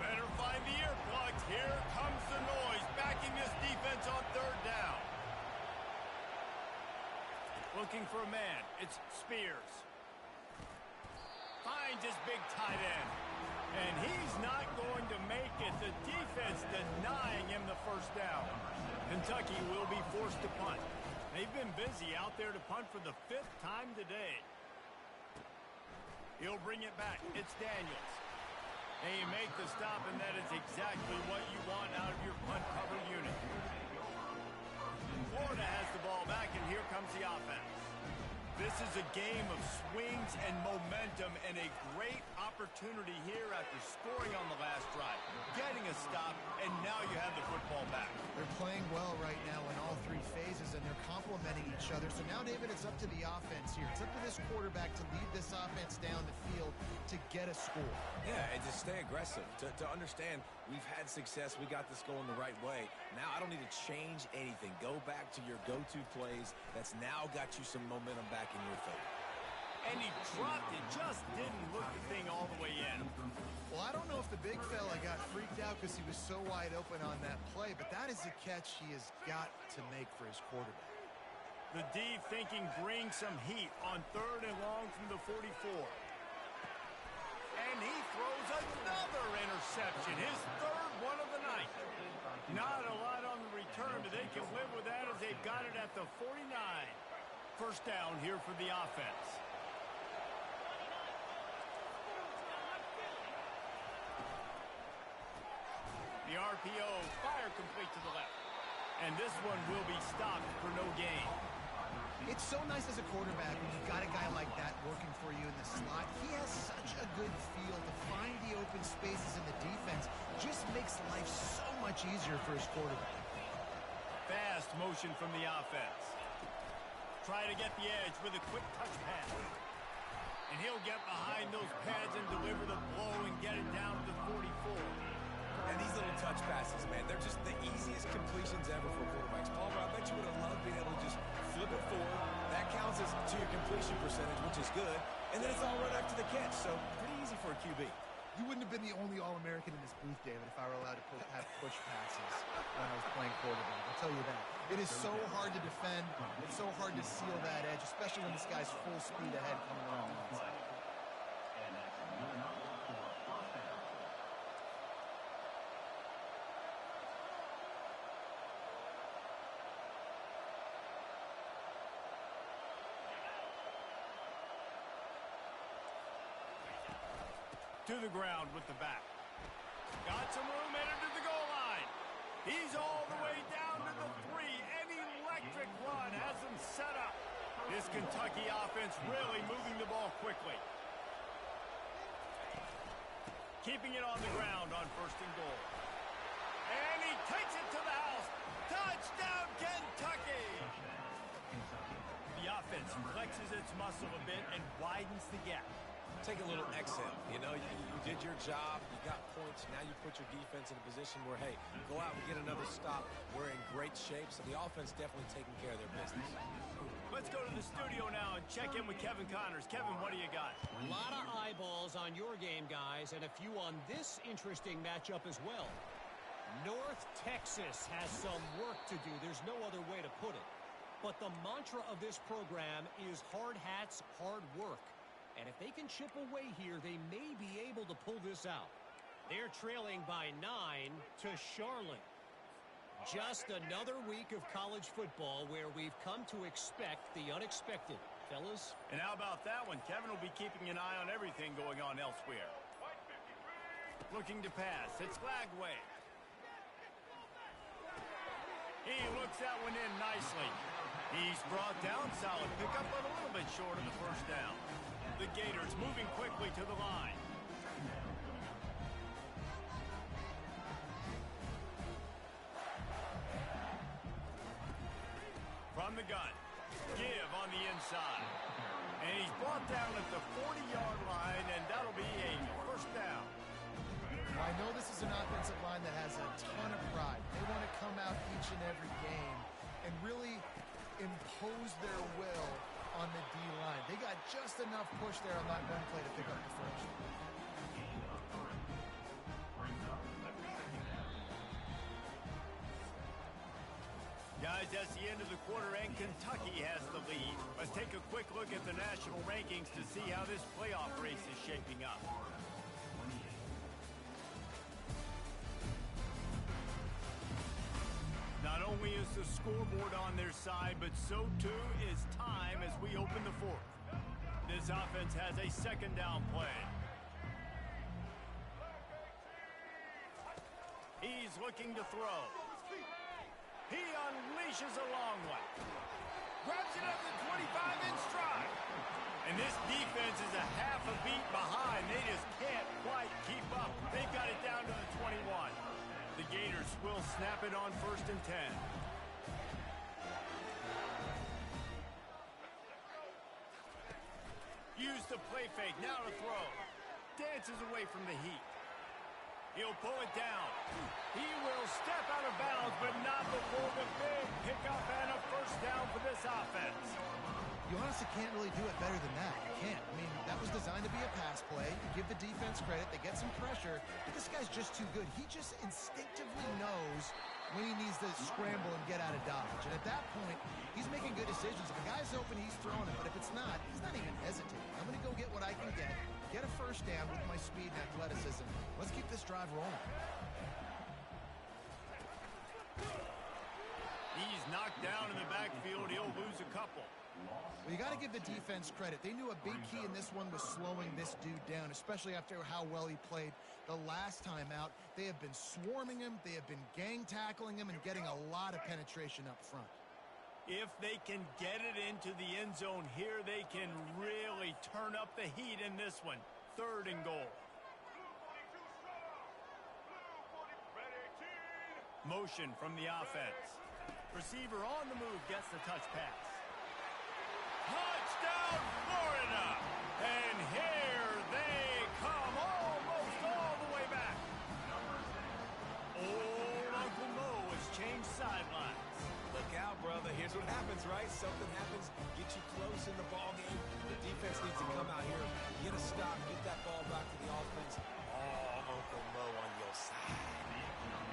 Better find the earplugs. Here comes the noise, backing this defense on 3rd down. Looking for a man. It's Spears. Finds his big tight end. And he's not going to make it. The defense denying him the 1st down. Kentucky will be forced to punt. They've been busy out there to punt for the 5th time today. He'll bring it back. It's Daniels. They make the stop, and that is exactly what you want out of your punt cover unit. Florida has the ball back, and here comes the offense. This is a game of swings and momentum, and a great opportunity here after scoring on the last drive, getting a stop, and now you have the football back. They're playing well right now in all 3 phases, and they're complementing each other. So now, David, it's up to the offense here. It's up to this quarterback to lead this offense down the field to get a score. Yeah, and just stay aggressive. To understand we've had success, we got this going the right way. Now I don't need to change anything. Go back to your go-to plays. That's now got you some momentum back in your favor. And he dropped it, just didn't look the thing all the way in. Well, I don't know if the big fella got freaked out because he was so wide open on that play, but that is a catch he has got to make for his quarterback. The D thinking bring some heat on 3rd and long from the 44. And he throws another interception, his 3rd one of the night. Not a lot on the return, but they can live with that as they've got it at the 49. 1st down here for the offense. The RPO, fire complete to the left. And this one will be stopped for no gain. It's so nice as a quarterback when you've got a guy like that working for you in the slot. He has such a good feel to find the open spaces in the defense. Just makes life so much easier for his quarterback. Fast motion from the offense. Try to get the edge with a quick touch pass. And he'll get behind those pads and deliver the blow and get it down to the 44. And these little touch passes, man, they're just the easiest completions ever for quarterbacks. Palmer, I bet you would have loved being able to just flip it forward. That counts as to your completion percentage, which is good. And then it's all right after the catch, so pretty easy for a QB. You wouldn't have been the only All-American in this booth, David, if I were allowed to have push passes when I was playing quarterback. I'll tell you that. It is so hard to defend. It's so hard to seal that edge, especially when this guy's full speed ahead coming around the inside. To the ground with the back. Got some room, entered to the goal line. He's all the way down to the 3, and electric quick run has them set up. This Kentucky offense really moving the ball quickly. Keeping it on the ground on 1st and goal. And he takes it to the house. Touchdown, Kentucky! The offense flexes its muscle a bit and widens the gap. Take a little exhale. You know, you did your job. You got points. Now you put your defense in a position where, hey, go out and get another stop. We're in great shape, so the offense definitely taking care of their business. Let's go to the studio now and check in with Kevin Connors. Kevin, what do you got? A lot of eyeballs on your game, guys, and a few on this interesting matchup as well. North Texas has some work to do. There's no other way to put it. But the mantra of this program is hard hats, hard work. And if they can chip away here, they may be able to pull this out. They're trailing by 9 to Charlotte. Just another week of college football where we've come to expect the unexpected. Fellas? And how about that one? Kevin will be keeping an eye on everything going on elsewhere. Looking to pass. It's Lagway. He looks that one in nicely. He's brought down. Solid pickup, but a little bit short of the 1st down. The Gators moving quickly to the line. From the gun. Give on the inside. And he's brought down at the 40-yard line, and that'll be a 1st down. I know this is an offensive line that has a ton of pride. They want to come out each and every game and really impose their will on the D-line. They got just enough push there on that one play to pick up the 1st. Guys, that's the end of the quarter, and Kentucky has the lead. Let's take a quick look at the national rankings to see how this playoff race is shaping up. Not only is the scoreboard on their side, but so too is time as we open the 4th. This offense has a 2nd down play. He's looking to throw. He unleashes a long one. Grabs it up to 25 in stride. And this defense is a half a beat behind. They just can't quite keep up. They've got it down to the 21. The Gators will snap it on 1st and 10. Use the play fake. Now to throw. Dances away from the heat. He'll pull it down. He will step out of bounds, but not before the big pickup and a 1st down for this offense. You honestly can't really do it better than that. You can't. I mean, that was designed to be a pass play. You give the defense credit. They get some pressure. But this guy's just too good. He just instinctively knows when he needs to scramble and get out of dodge. And at that point, he's making good decisions. If a guy's open, he's throwing it. But if it's not, he's not even hesitating. I'm going to go get what I can get a 1st down with my speed and athleticism. Let's keep this drive rolling. He's knocked down in the backfield. He'll lose a couple. Well, you got to give the defense credit. They knew a big key in this one was slowing this dude down, especially after how well he played the last time out. They have been swarming him. They have been gang tackling him and getting a lot of penetration up front. If they can get it into the end zone here, they can really turn up the heat in this one. 3rd and goal. Motion from the offense. Receiver on the move gets the touch pass. Touchdown, Florida! And here they come, almost all the way back. Old Uncle Mo has changed sidelines. Look out, brother. Here's what happens, right? Something happens, get you close in the ball game. The defense needs to come out here, get a stop, get that ball back to the offense. Oh, Uncle Mo on your side.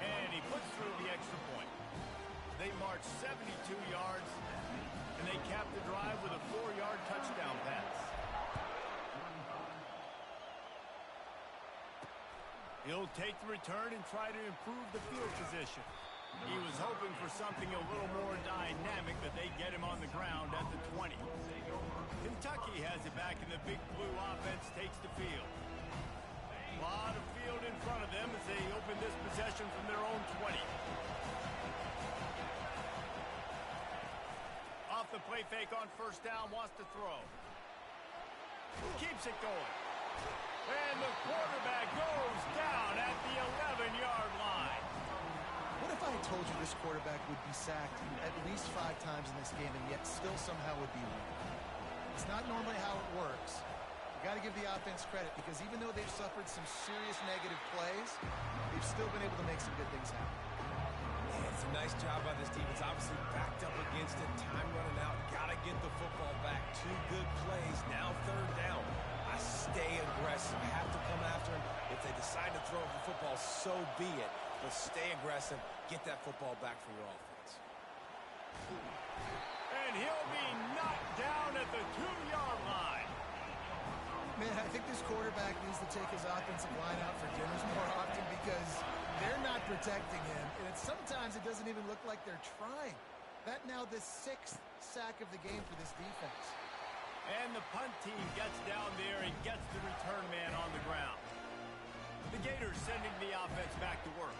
And he puts through the extra point. They march 72 yards, and they cap the drive with a 4-yard touchdown pass. He'll take the return and try to improve the field position. He was hoping for something a little more dynamic, but they get him on the ground at the 20. Kentucky has it back, and the big blue offense takes the field. A lot of field in front of them as they open this possession from their own 20. play fake on first down, wants to throw. Keeps it going. And the quarterback goes down at the 11-yard line. What if I had told you this quarterback would be sacked at least 5 times in this game and yet still somehow would be winning? It's not normally how it works. You got to give the offense credit because even though they've suffered some serious negative plays, they've still been able to make some good things happen. Yeah, it's a nice job by this defense. Obviously backed up against it. Time running out. Got to get the football back. 2 good plays. Now 3rd down. I stay aggressive. I have to come after him. If they decide to throw the football, so be it. But stay aggressive. Get that football back for your offense. And he'll be knocked down at the 2-yard line. Man, I think this quarterback needs to take his offensive line out for dinners more often because they're not protecting him. And sometimes it doesn't even look like they're trying. That now the 6th sack of the game for this defense. And the punt team gets down there and gets the return man on the ground. The Gators sending the offense back to work.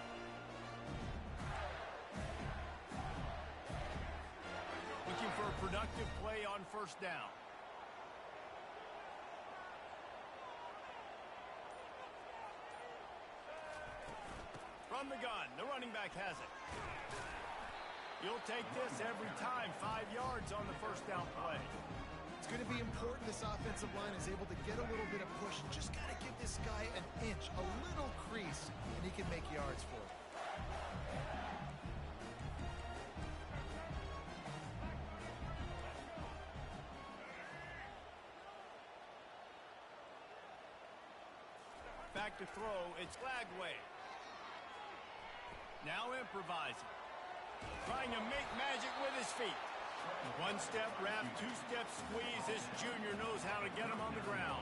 Looking for a productive play on first down. From the gun, the running back has it. You'll take this every time. 5 yards on the first down play. It's going to be important this offensive line is able to get a little bit of push. Just got to give this guy an inch, a little crease, and he can make yards for it. Back to throw, it's Glagway. Now improvising. Trying to make magic with his feet. 1-step wrap, 2-step squeeze. This junior knows how to get him on the ground.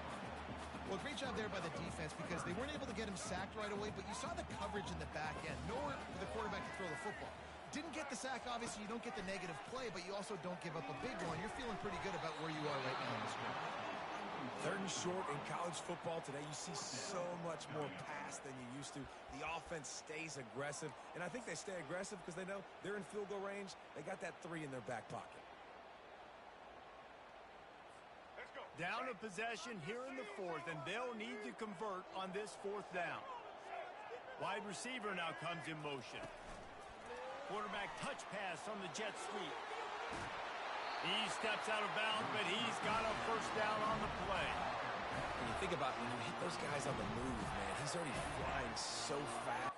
Well, great job there by the defense because they weren't able to get him sacked right away, but you saw the coverage in the back end. Nowhere for the quarterback to throw the football. Didn't get the sack, obviously. You don't get the negative play, but you also don't give up a big one. You're feeling pretty good about where you are right now in the scrimmage. 3rd and short in college football today. You see so much more pass than you used to. The offense stays aggressive, and I think they stay aggressive because they know they're in field goal range. They got that 3 in their back pocket. Let's go. Down a possession here in the 4th, and they'll need to convert on this 4th down. Wide receiver now comes in motion. Quarterback touch pass on the jet sweep. He steps out of bounds, but he's got a first down on the play. When you think about when you hit those guys on the move, man, he's already flying so fast.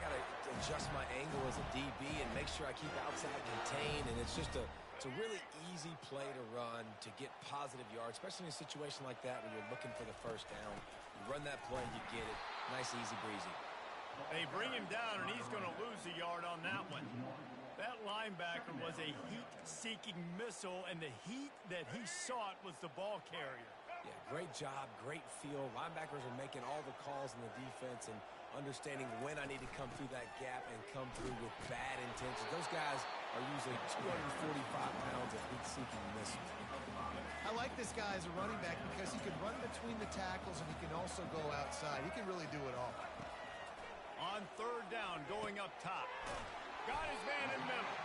I got to adjust my angle as a DB and make sure I keep outside contained, and it's just a really easy play to run to get positive yards, especially in a situation like that when you're looking for the first down. You run that play, you get it. Nice, easy breezy. They bring him down, and he's going to lose a yard on that one. That linebacker was a heat-seeking missile, and the heat that he sought was the ball carrier. Yeah, great job, great feel. Linebackers are making all the calls in the defense and understanding when I need to come through that gap and come through with bad intentions. Those guys are usually 245 pounds of heat-seeking missiles. I like this guy as a running back because he can run between the tackles and he can also go outside. He can really do it all. On 3rd down, going up top. Got his man in the middle.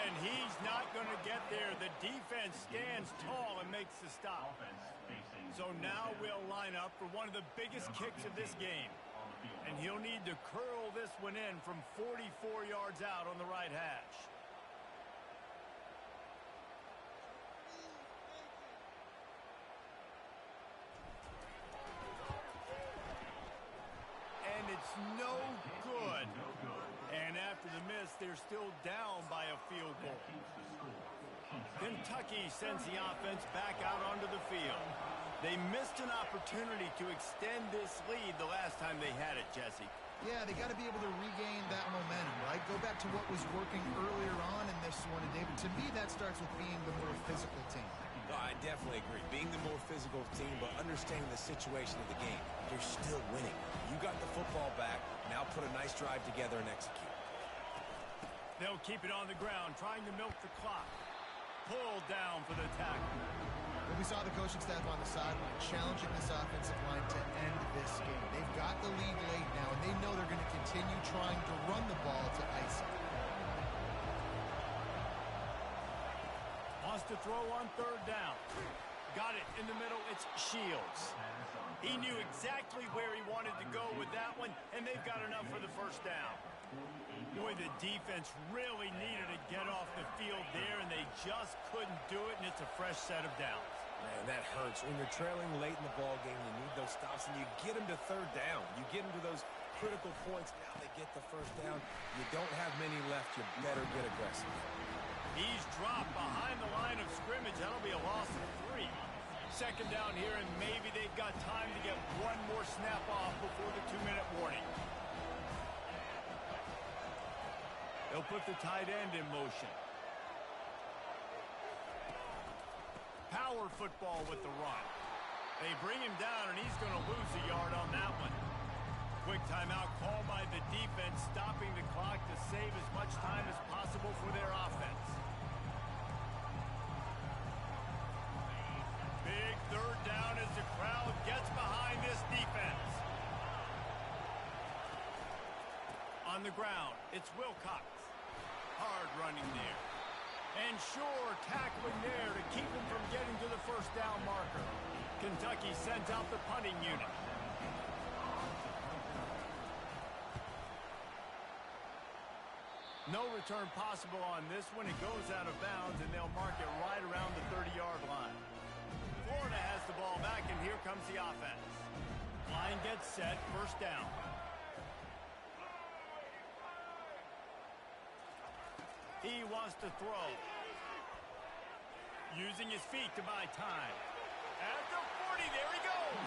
And he's not going to get there. The defense stands tall and makes the stop. So now we'll line up for one of the biggest kicks of this game. And he'll need to curl this one in from 44 yards out on the right hash. And it's no good. And after the miss, they're still down by a field goal. Kentucky sends the offense back out onto the field. They missed an opportunity to extend this lead the last time they had it, Jesse. Yeah, they got to be able to regain that momentum, right? Go back to what was working earlier on in this one. And David, to me, that starts with being the more physical team. No, I definitely agree. Being the more physical team, but understanding the situation of the game, you're still winning. You got the football back. Now put a nice drive together and execute. They'll keep it on the ground, trying to milk the clock. Pulled down for the tackle. Well, we saw the coaching staff on the sideline challenging this offensive line to end this game. They've got the lead late now, and they know they're going to continue trying to run the ball to ice it. Wants to throw on third down. Got it in the middle. It's Shields. He knew exactly where he wanted to go with that one, and they've got enough for the first down. Boy, the defense really needed to get off the field there, and they just couldn't do it, and it's a fresh set of downs. Man, that hurts. When you're trailing late in the ball game, you need those stops, and you get them to third down. You get them to those critical points. Now they get the first down. You don't have many left. You better get aggressive. He's dropped behind the line of scrimmage. That'll be a loss of 3. Second down here, and maybe they've got time to get one more snap off before the 2-minute warning. They'll put the tight end in motion. Power football with the run. They bring him down, and he's going to lose a yard on that one. Quick timeout called by the defense, stopping the clock to save as much time as possible for their offense. Big third down as the crowd gets behind this defense. On the ground, it's Wilcox. Hard running there. And sure, tackling there to keep him from getting to the first down marker. Kentucky sends out the punting unit. No return possible on this one. It goes out of bounds, and they'll mark it right around the 30-yard line. Florida has the ball back, and here comes the offense. Line gets set, first down. He wants to throw. Using his feet to buy time. At the 40, there he goes.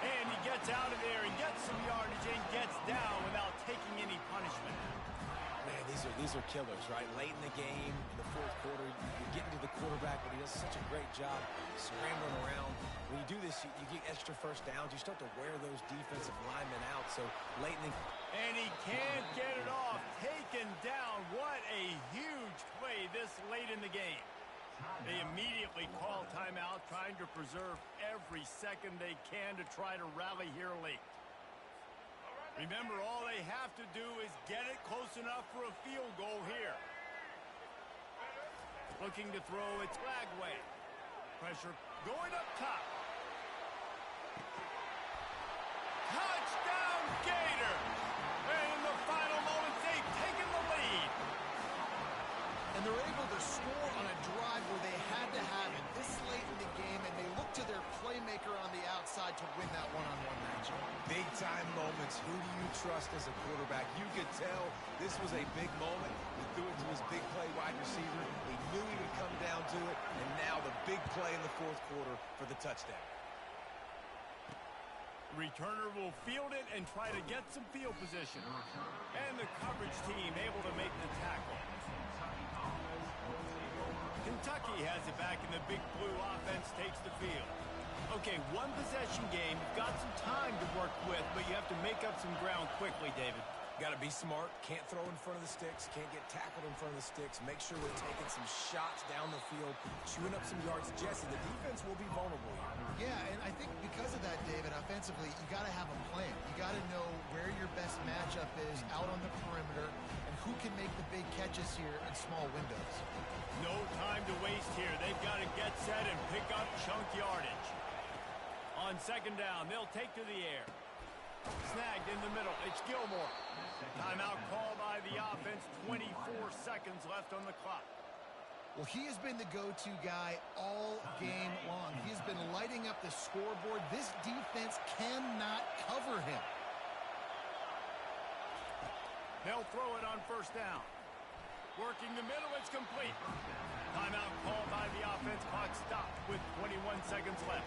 And he gets out of there and gets some yardage and gets down without taking any punishment. Man, these are killers, right? Late in the game, in the fourth quarter, you're getting to the quarterback, but he does such a great job scrambling around. When you do this, you get extra first downs. You start to wear those defensive linemen out. So late in the... And he can't get it off. Taken down. What a huge play this late in the game. They immediately call timeout, trying to preserve every second they can to try to rally here late. Remember, all they have to do is get it close enough for a field goal here. Looking to throw, it's Lagway. Pressure going up top. Touchdown, Gators! And in the final moments, they've taken the lead. And they're able to score on a drive where they had to have it this late in the game, and they look to their playmaker on the outside to win that one-on-one matchup. Big-time moments. Who do you trust as a quarterback? You could tell this was a big moment. He threw it to his big play wide receiver. He knew he would come down to it, and now the big play in the fourth quarter for the touchdown. Returner will field it and try to get some field position. And the coverage team able to make the tackle. Kentucky has it back, and the Big Blue offense takes the field. Okay, one possession game. You've got some time to work with, but you have to make up some ground quickly, David. Got to be smart. Can't throw in front of the sticks. Can't get tackled in front of the sticks. Make sure we're taking some shots down the field, chewing up some yards. Jesse, the defense will be vulnerable here. Yeah, and I think because of that, David, offensively, you got to have a plan. You got to know where your best matchup is out on the perimeter and who can make the big catches here in small windows. No time to waste here. They've got to get set and pick up chunk yardage. On second down, they'll take to the air. Snagged in the middle. It's Gilmore. Timeout called by the offense. 24 seconds left on the clock. Well, he has been the go-to guy all game long. He has been lighting up the scoreboard. This defense cannot cover him. They'll throw it on first down. Working the middle, it's complete. Timeout called by the offense. Clock stopped with 21 seconds left.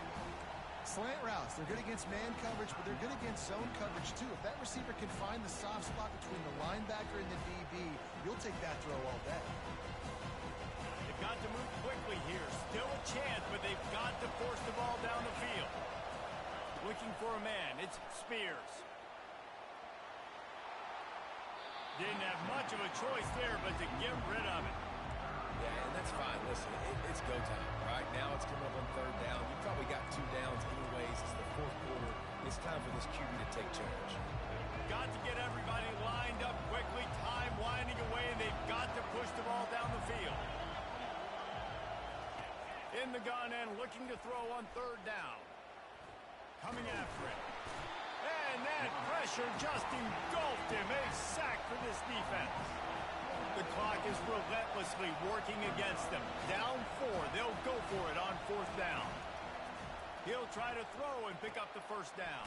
Slant routes, they're good against man coverage, but they're good against zone coverage too. If that receiver can find the soft spot between the linebacker and the DB, you'll take that throw all day. If got to move quickly here. Still a chance, but they've got to force the ball down the field. Looking for a man. It's Spears. Didn't have much of a choice there, but to get rid of it. Yeah, and that's fine. Listen, it's go time. Right now it's coming up on third down. You probably got 2 downs anyways. It's the fourth quarter. It's time for this QB to take charge. Got to get everybody lined up quickly. Time winding away, and they've got to push the ball down the field. In the gun and looking to throw on third down. Coming after it. And that pressure just engulfed him. A sack for this defense. The clock is relentlessly working against them. Down 4. They'll go for it on fourth down. He'll try to throw and pick up the first down.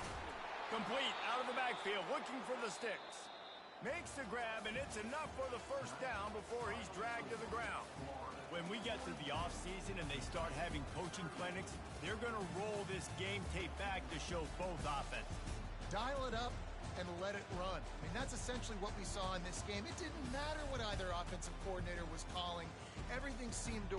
Complete out of the backfield, looking for the sticks. Makes the grab, and it's enough for the first down before he's dragged to the ground. When we get to the offseason and they start having coaching clinics, they're going to roll this game tape back to show both offenses. Dial it up and let it run. I mean, that's essentially what we saw in this game. It didn't matter what either offensive coordinator was calling. Everything seemed to